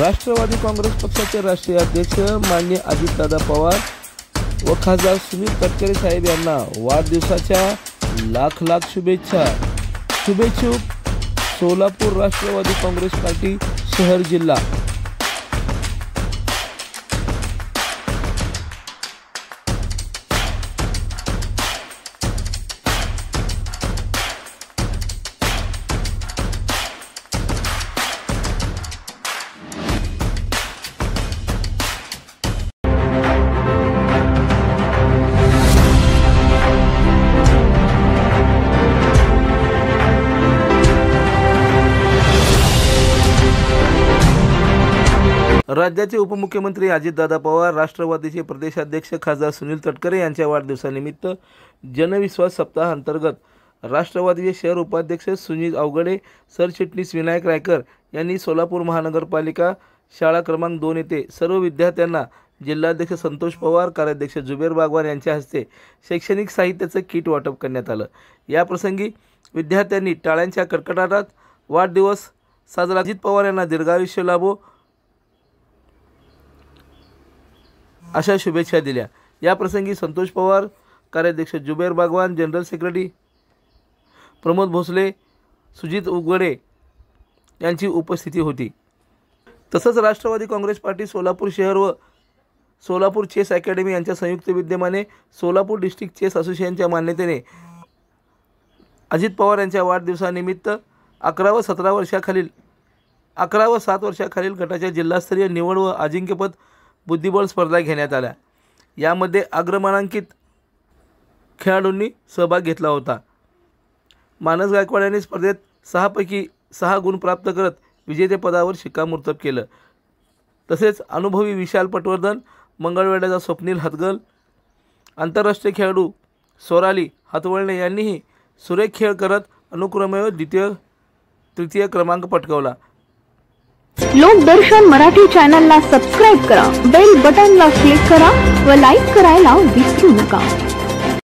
राष्ट्रवादी काँग्रेस पक्षाचे राष्ट्रीय अध्यक्ष माननीय अजितदादा पवार व खासदार सुनील तटकरे साहेब यांना वाढदिवसाच्या लाख लाख शुभेच्छा। शुभेच्छुक सोलापूर राष्ट्रवादी काँग्रेस पार्टी शहर जिल्हा। राज्याचे उपमुख्यमंत्री अजितदादा पवार, राष्ट्रवादीचे प्रदेशाध्यक्ष खासदार सुनील तटकरे यांच्या वाढदिवसानिमित्त जनविश्वास सप्ताह अंतर्गत राष्ट्रवादीचे शहर उपाध्यक्ष सुनील अवघडे, सरचिटणीस विनायक रायकर यांनी सोलापूर महानगरपालिका शाळा क्रमांक 2 येथे सर्व विद्यार्थ्यांना जिल्हाध्यक्ष संतोष पवार, कार्याध्यक्ष जुबेर बागवान यांच्या हस्ते शैक्षणिक साहित्याचं किट वाटप करण्यात आलं। या प्रसंगी विद्यार्थ्यांनी टाळ्यांच्या कडकडाटात वाढदिवस साजरा। अजित पवार यांना दीर्घायुष्य लाभो अशा शुभेच्छा दिल्या। या प्रसंगी संतोष पवार, कार्याध्यक्ष जुबेर बागवान, जनरल सेक्रेटरी प्रमोद भोसले, सुजित उगवडे यांची उपस्थिती होती। तसंच राष्ट्रवादी काँग्रेस पार्टी सोलापूर शहर व सोलापूर चेस अकॅडमी यांच्या संयुक्त विद्यमाने सोलापूर डिस्ट्रिक्ट चेस असोसिएशनच्या मान्यतेने अजित पवार यांच्या वाढदिवसानिमित्त 11 व 7 वर्षाखालील गटाच्या जिल्हास्तरीय निवड व अजिंक्यपद बुद्धिबळ स्पर्धा घेण्यात आल्या। यामध्ये अग्रमानांकित खेळाडूंनी सहभाग घेतला होता। मानस गायकवाड यांनी स्पर्धेत 6 पैकी 6 गुण प्राप्त करत विजेतेपदावर शिक्कामोर्तब केलं। तसेच अनुभवी विशाल पटवर्धन, मंगळवेढ्याचा स्वप्नील हतगल, आंतरराष्ट्रीय खेळाडू सोराली हातवळणे यांनीही सुरेख खेळ करत अनुक्रमे तृतीय क्रमांक पटकावला। लोकदर्शन मराठी चॅनलला सबस्क्राइब करा, बेल बटनला क्लिक करा व लाईक करायला विसरू नका।